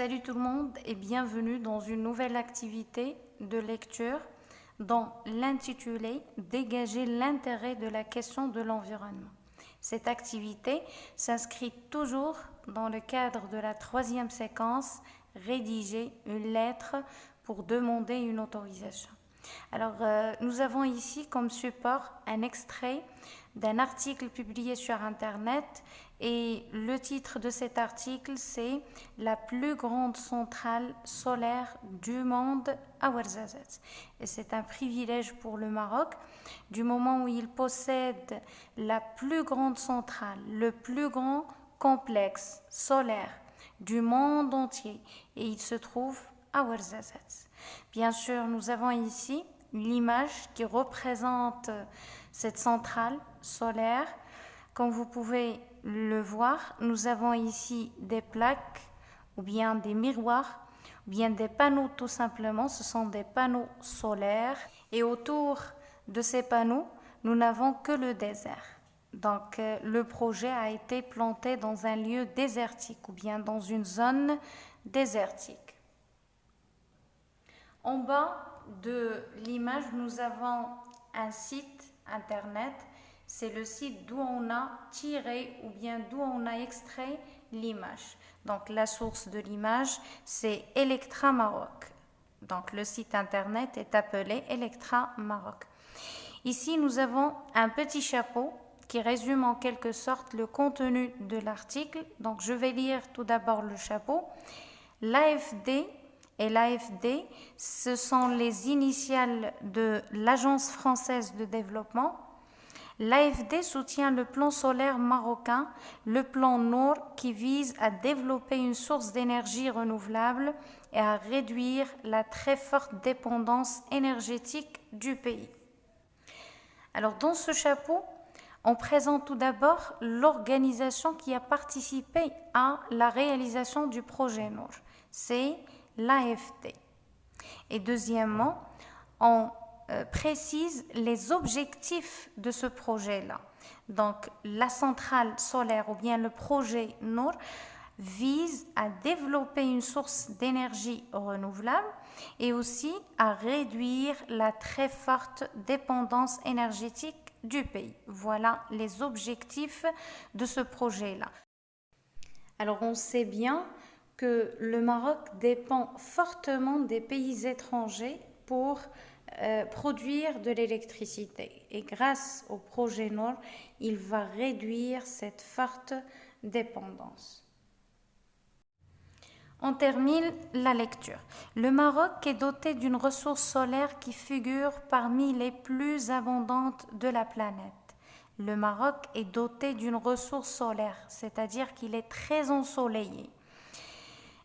Salut tout le monde et bienvenue dans une nouvelle activité de lecture dont l'intitulé Dégager l'intérêt de la question de l'environnement. Cette activité s'inscrit toujours dans le cadre de la troisième séquence Rédiger une lettre pour demander une autorisation. Alors, nous avons ici comme support un extrait d'un article publié sur Internet et le titre de cet article c'est « La plus grande centrale solaire du monde à Ouarzazate ». Et c'est un privilège pour le Maroc du moment où il possède la plus grande centrale, le plus grand complexe solaire du monde entier et il se trouve à Ouarzazate. Bien sûr, nous avons ici l'image qui représente cette centrale solaire. Comme vous pouvez le voir, nous avons ici des plaques ou bien des miroirs ou bien des panneaux tout simplement. Ce sont des panneaux solaires et autour de ces panneaux, nous n'avons que le désert. Donc, le projet a été planté dans un lieu désertique ou bien dans une zone désertique. En bas de l'image, nous avons un site internet. C'est le site d'où on a tiré ou bien d'où on a extrait l'image. Donc, la source de l'image, c'est Electra Maroc. Donc, le site internet est appelé Electra Maroc. Ici, nous avons un petit chapeau qui résume en quelque sorte le contenu de l'article. Donc, je vais lire tout d'abord le chapeau. L'AFD et l'AFD, ce sont les initiales de l'Agence française de développement. L'AFD soutient le plan solaire marocain, le plan Nour, qui vise à développer une source d'énergie renouvelable et à réduire la très forte dépendance énergétique du pays. Alors, dans ce chapeau, on présente tout d'abord l'organisation qui a participé à la réalisation du projet Nour. C'est l'AFD. Et deuxièmement, on précise les objectifs de ce projet-là. Donc, la centrale solaire ou bien le projet Nour vise à développer une source d'énergie renouvelable et aussi à réduire la très forte dépendance énergétique du pays. Voilà les objectifs de ce projet-là. Alors, on sait bien que le Maroc dépend fortement des pays étrangers pour produire de l'électricité. Et grâce au projet Nour, il va réduire cette forte dépendance. On termine la lecture. Le Maroc est doté d'une ressource solaire qui figure parmi les plus abondantes de la planète. Le Maroc est doté d'une ressource solaire, c'est-à-dire qu'il est très ensoleillé.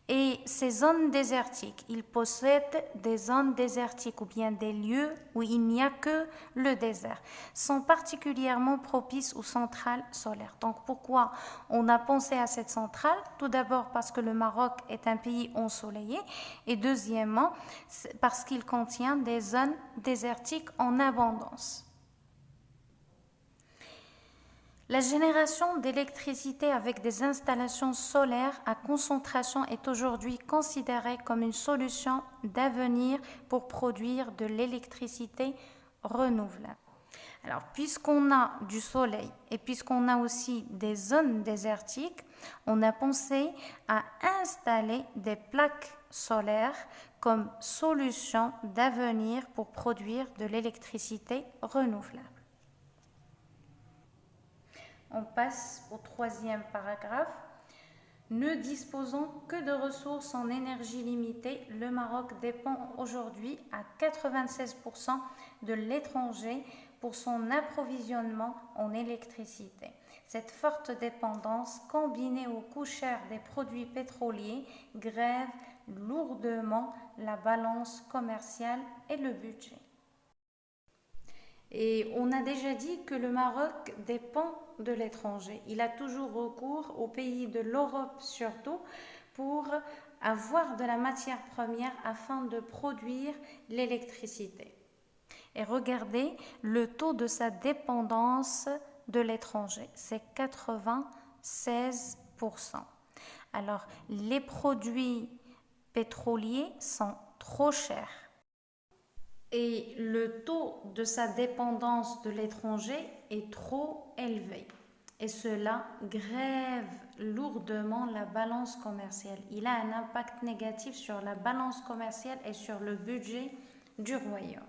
Et ces zones désertiques, il possède des zones désertiques ou bien des lieux où il n'y a que le désert, sont particulièrement propices aux centrales solaires. Donc pourquoi on a pensé à cette centrale? Tout d'abord parce que le Maroc est un pays ensoleillé et deuxièmement parce qu'il contient des zones désertiques en abondance. La génération d'électricité avec des installations solaires à concentration est aujourd'hui considérée comme une solution d'avenir pour produire de l'électricité renouvelable. Alors, puisqu'on a du soleil et puisqu'on a aussi des zones désertiques, on a pensé à installer des plaques solaires comme solution d'avenir pour produire de l'électricité renouvelable. On passe au troisième paragraphe. Ne disposant que de ressources en énergie limitée, le Maroc dépend aujourd'hui à 96% de l'étranger pour son approvisionnement en électricité. Cette forte dépendance, combinée au coût cher des produits pétroliers, grève lourdement la balance commerciale et le budget. Et on a déjà dit que le Maroc dépend de l'étranger. Il a toujours recours aux pays de l'Europe surtout pour avoir de la matière première afin de produire l'électricité. Et regardez le taux de sa dépendance de l'étranger, c'est 96%. Alors les produits pétroliers sont trop chers. Et le taux de sa dépendance de l'étranger est trop élevé. Et cela grève lourdement la balance commerciale. Il a un impact négatif sur la balance commerciale et sur le budget du royaume.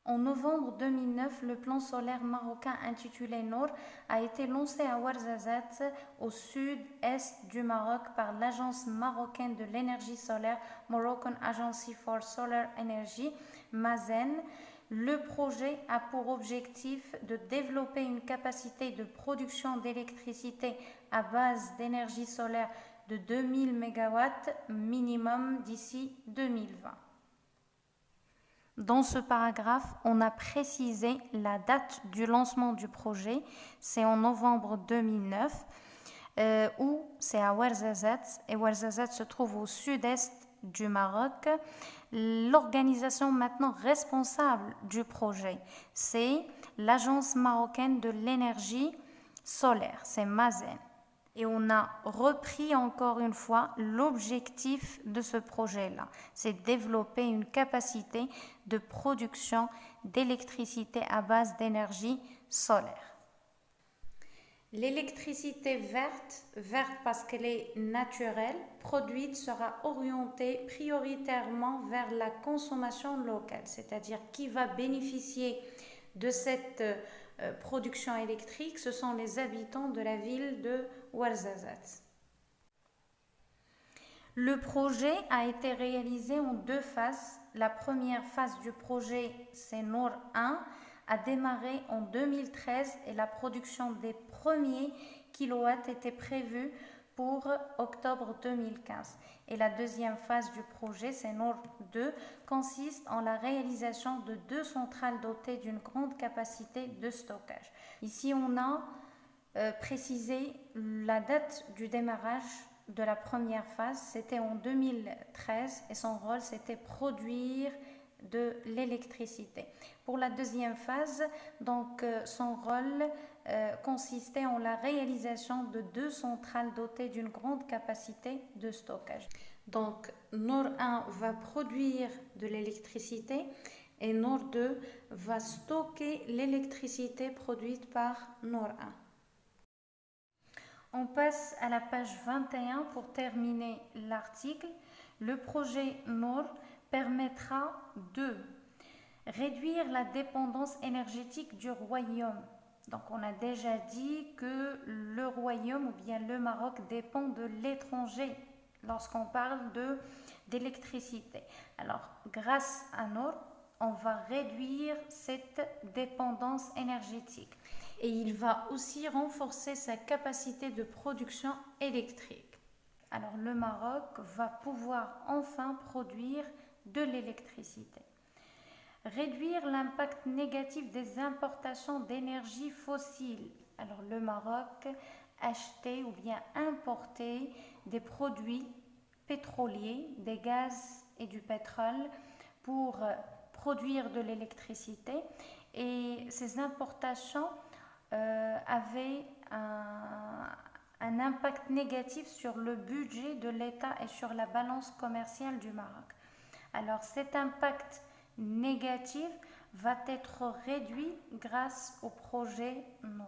En novembre 2009, le plan solaire marocain intitulé Nour a été lancé à Ouarzazate, au sud-est du Maroc, par l'agence marocaine de l'énergie solaire Moroccan Agency for Solar Energy, MASEN. Le projet a pour objectif de développer une capacité de production d'électricité à base d'énergie solaire de 2000 MW minimum d'ici 2020. Dans ce paragraphe, on a précisé la date du lancement du projet, c'est en novembre 2009, où c'est à Ouarzazate, et Ouarzazate se trouve au sud-est du Maroc. L'organisation maintenant responsable du projet, c'est l'Agence marocaine de l'énergie solaire, c'est MASEN. Et on a repris encore une fois l'objectif de ce projet-là, c'est développer une capacité de production d'électricité à base d'énergie solaire. L'électricité verte parce qu'elle est naturelle, produite sera orientée prioritairement vers la consommation locale, c'est-à-dire qui va bénéficier de cette production électrique, ce sont les habitants de la ville de Ouarzazate. Le projet a été réalisé en deux phases. La première phase du projet, c'est Nour 1, a démarré en 2013 et la production des premiers kilowatts était prévue pour octobre 2015. Et la deuxième phase du projet, c'est Nour 2, consiste en la réalisation de 2 centrales dotées d'une grande capacité de stockage. Ici, on a précisé la date du démarrage de la première phase, c'était en 2013 et son rôle, c'était produire de l'électricité. Pour la deuxième phase, donc son rôle consistait en la réalisation de 2 centrales dotées d'une grande capacité de stockage. Donc Nour 1 va produire de l'électricité et Nour 2 va stocker l'électricité produite par Nour 1. On passe à la page 21 pour terminer l'article. Le projet Nour permettra de réduire la dépendance énergétique du royaume. Donc on a déjà dit que le royaume ou bien le Maroc dépend de l'étranger lorsqu'on parle d'électricité. Alors grâce à Nour, on va réduire cette dépendance énergétique et il va aussi renforcer sa capacité de production électrique. Alors le Maroc va pouvoir enfin produire de l'électricité. Réduire l'impact négatif des importations d'énergie fossile. Alors le Maroc acheter ou bien importer des produits pétroliers, des gaz et du pétrole pour produire de l'électricité et ces importations avaient un impact négatif sur le budget de l'État et sur la balance commerciale du Maroc. Alors cet impact négatif va être réduit grâce au projet Nour.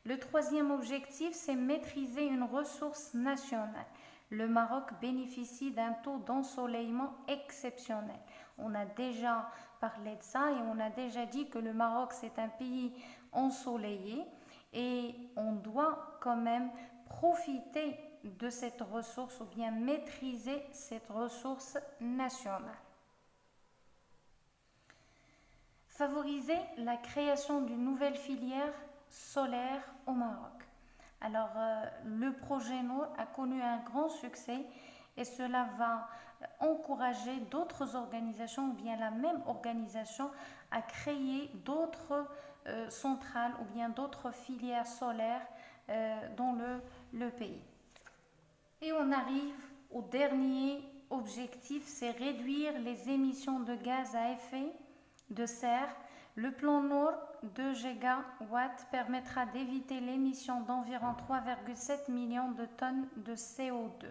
Le troisième objectif, c'est maîtriser une ressource nationale. Le Maroc bénéficie d'un taux d'ensoleillement exceptionnel. On a déjà parlé de ça et on a déjà dit que le Maroc, c'est un pays ensoleillé et on doit quand même profiter de cette ressource ou bien maîtriser cette ressource nationale. Favoriser la création d'une nouvelle filière solaire au Maroc. Alors, le projet Nour a connu un grand succès et cela va encourager d'autres organisations ou bien la même organisation à créer d'autres centrales ou bien d'autres filières solaires dans le pays. Et on arrive au dernier objectif, c'est réduire les émissions de gaz à effet de serre. Le plan Nour 2 gigawatts permettra d'éviter l'émission d'environ 3,7 millions de tonnes de CO2.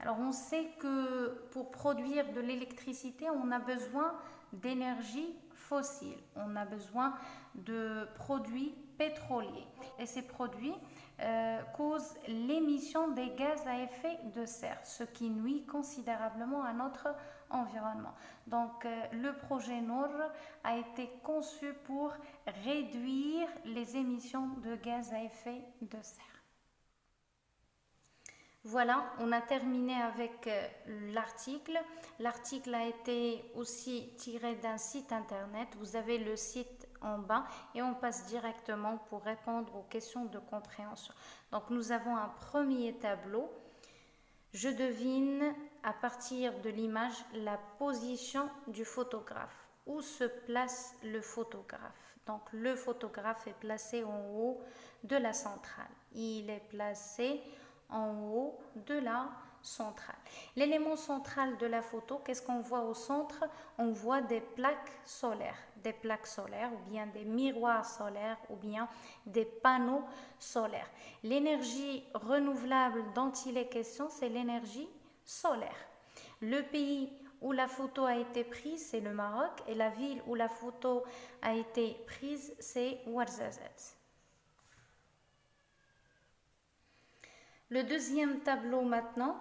Alors on sait que pour produire de l'électricité, on a besoin d'énergie fossile, on a besoin de produits pétroliers. Et ces produits causent l'émission des gaz à effet de serre, ce qui nuit considérablement à notre environnement. Donc le projet Nour a été conçu pour réduire les émissions de gaz à effet de serre. Voilà, on a terminé avec l'article. L'article a été aussi tiré d'un site internet. Vous avez le site en bas et on passe directement pour répondre aux questions de compréhension. Donc nous avons un premier tableau. Je devine à partir de l'image la position du photographe. Où se place le photographe? Donc le photographe est placé en haut de la centrale. Il est placé en haut de la centrale. L'élément central de la photo, qu'est-ce qu'on voit au centre? On voit des plaques solaires ou bien des miroirs solaires ou bien des panneaux solaires. L'énergie renouvelable dont il est question, c'est l'énergie solaire. Le pays où la photo a été prise, c'est le Maroc, et la ville où la photo a été prise, c'est Ouarzazate. Le deuxième tableau maintenant,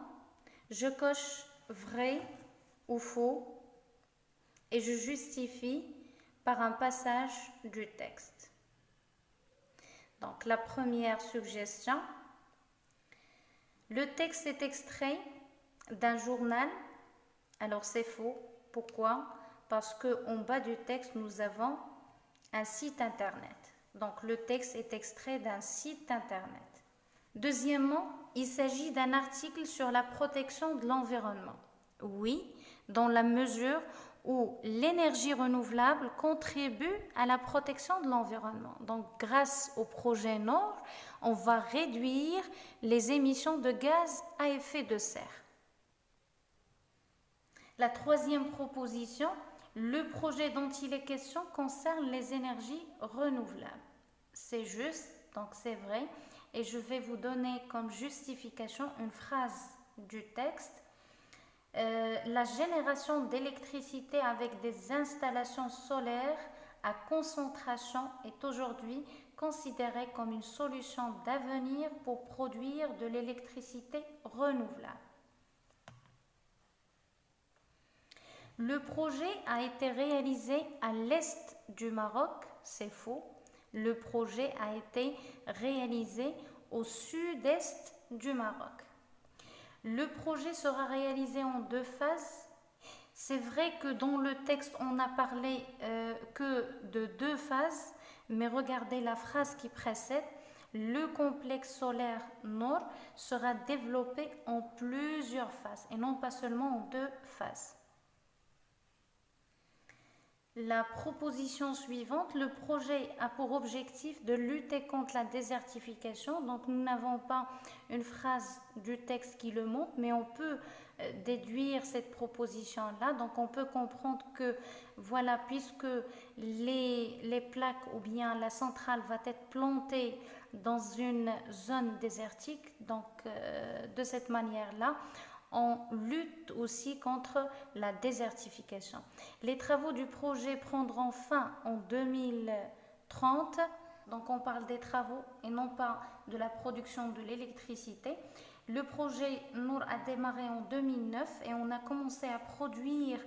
je coche vrai ou faux et je justifie par un passage du texte. Donc la première suggestion, le texte est extrait d'un journal. Alors c'est faux. Pourquoi? Parce qu'en bas du texte, nous avons un site internet. Donc le texte est extrait d'un site internet. Deuxièmement, il s'agit d'un article sur la protection de l'environnement. Oui, dans la mesure où l'énergie renouvelable contribue à la protection de l'environnement. Donc, grâce au projet Nour, on va réduire les émissions de gaz à effet de serre. La troisième proposition, le projet dont il est question concerne les énergies renouvelables. C'est juste, donc c'est vrai. Et je vais vous donner comme justification une phrase du texte. La génération d'électricité avec des installations solaires à concentration est aujourd'hui considérée comme une solution d'avenir pour produire de l'électricité renouvelable. Le projet a été réalisé à l'est du Maroc, c'est faux. Le projet a été réalisé au sud-est du Maroc. Le projet sera réalisé en 2 phases. C'est vrai que dans le texte, on n'a parlé que de 2 phases, mais regardez la phrase qui précède. Le complexe solaire Nour sera développé en plusieurs phases et non pas seulement en 2 phases. La proposition suivante, le projet a pour objectif de lutter contre la désertification. Donc nous n'avons pas une phrase du texte qui le montre, mais on peut déduire cette proposition-là. Donc on peut comprendre que voilà, puisque les plaques ou bien la centrale va être plantée dans une zone désertique, donc de cette manière-là, on lutte aussi contre la désertification. Les travaux du projet prendront fin en 2030, donc on parle des travaux et non pas de la production de l'électricité. Le projet Nour a démarré en 2009 et on a commencé à produire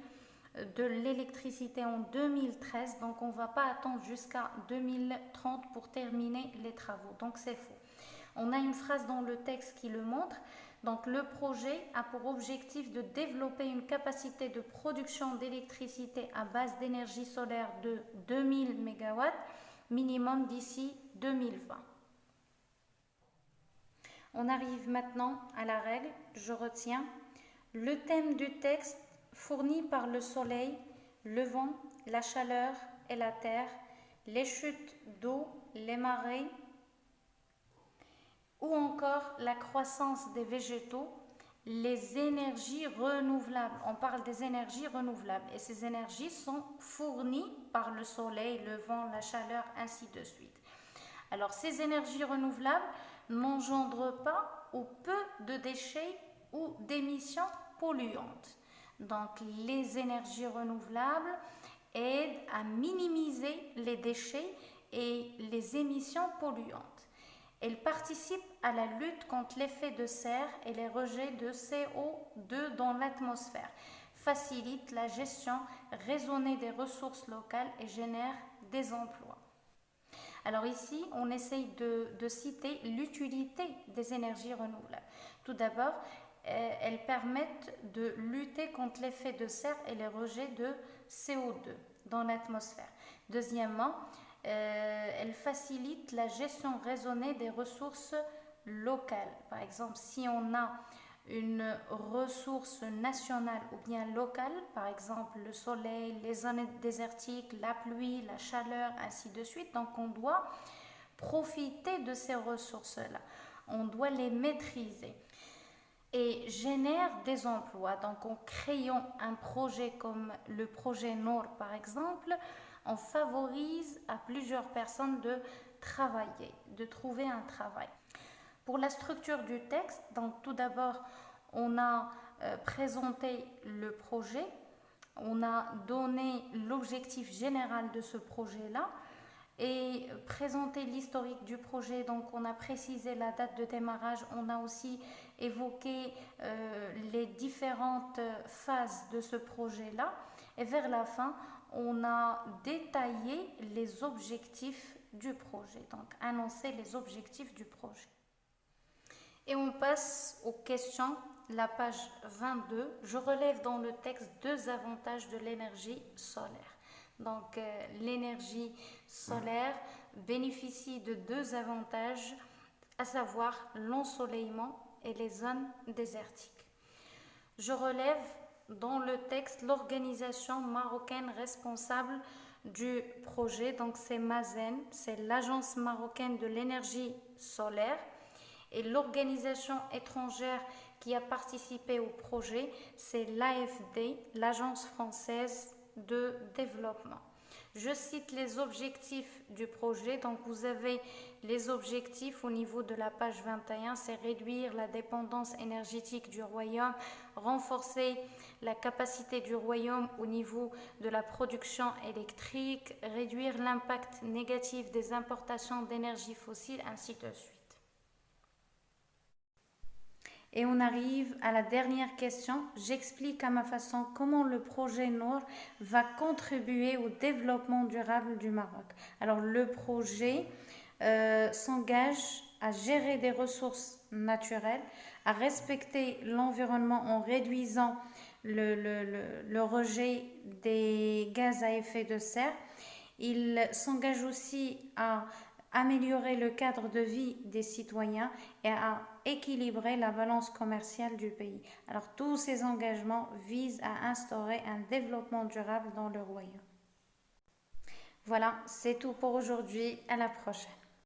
de l'électricité en 2013, donc on ne va pas attendre jusqu'à 2030 pour terminer les travaux, donc c'est faux. On a une phrase dans le texte qui le montre. Donc le projet a pour objectif de développer une capacité de production d'électricité à base d'énergie solaire de 2000 MW minimum d'ici 2020. On arrive maintenant à la règle, je retiens. Le thème du texte fourni par le soleil, le vent, la chaleur et la terre, les chutes d'eau, les marées, ou encore la croissance des végétaux, les énergies renouvelables. On parle des énergies renouvelables et ces énergies sont fournies par le soleil, le vent, la chaleur, ainsi de suite. Alors ces énergies renouvelables n'engendrent pas ou peu de déchets ou d'émissions polluantes. Donc, les énergies renouvelables aident à minimiser les déchets et les émissions polluantes. Elles participent à la lutte contre l'effet de serre et les rejets de CO2 dans l'atmosphère, facilitent la gestion raisonnée des ressources locales et génèrent des emplois. Alors ici, on essaye de citer l'utilité des énergies renouvelables. Tout d'abord, elles permettent de lutter contre l'effet de serre et les rejets de CO2 dans l'atmosphère. Deuxièmement, elles facilitent la gestion raisonnée des ressources locales. Par exemple, si on a une ressource nationale ou bien locale, par exemple le soleil, les zones désertiques, la pluie, la chaleur, ainsi de suite, donc on doit profiter de ces ressources-là. On doit les maîtriser et génère des emplois. Donc en créant un projet comme le projet Noor par exemple, on favorise à plusieurs personnes de travailler, de trouver un travail. Pour la structure du texte, donc tout d'abord, on a présenté le projet, on a donné l'objectif général de ce projet-là et présenté l'historique du projet. Donc on a précisé la date de démarrage, on a aussi évoqué les différentes phases de ce projet-là et vers la fin, on a détaillé les objectifs du projet, donc annoncé les objectifs du projet. Et on passe aux questions, la page 22. Je relève dans le texte 2 avantages de l'énergie solaire. Donc l'énergie solaire bénéficie de 2 avantages, à savoir l'ensoleillement et les zones désertiques. Je relève dans le texte l'organisation marocaine responsable du projet, donc c'est MAZEN, c'est l'Agence marocaine de l'énergie solaire, et l'organisation étrangère qui a participé au projet, c'est l'AFD, l'Agence française de développement. Je cite les objectifs du projet. Donc vous avez les objectifs au niveau de la page 21, c'est réduire la dépendance énergétique du royaume, renforcer la capacité du royaume au niveau de la production électrique, réduire l'impact négatif des importations d'énergie fossile, ainsi de suite. Et on arrive à la dernière question. J'explique à ma façon comment le projet Noor va contribuer au développement durable du Maroc. Alors le projet s'engage à gérer des ressources naturelles, à respecter l'environnement en réduisant le rejet des gaz à effet de serre. Il s'engage aussi à améliorer le cadre de vie des citoyens et à équilibrer la balance commerciale du pays. Alors tous ces engagements visent à instaurer un développement durable dans le royaume. Voilà, c'est tout pour aujourd'hui. À la prochaine.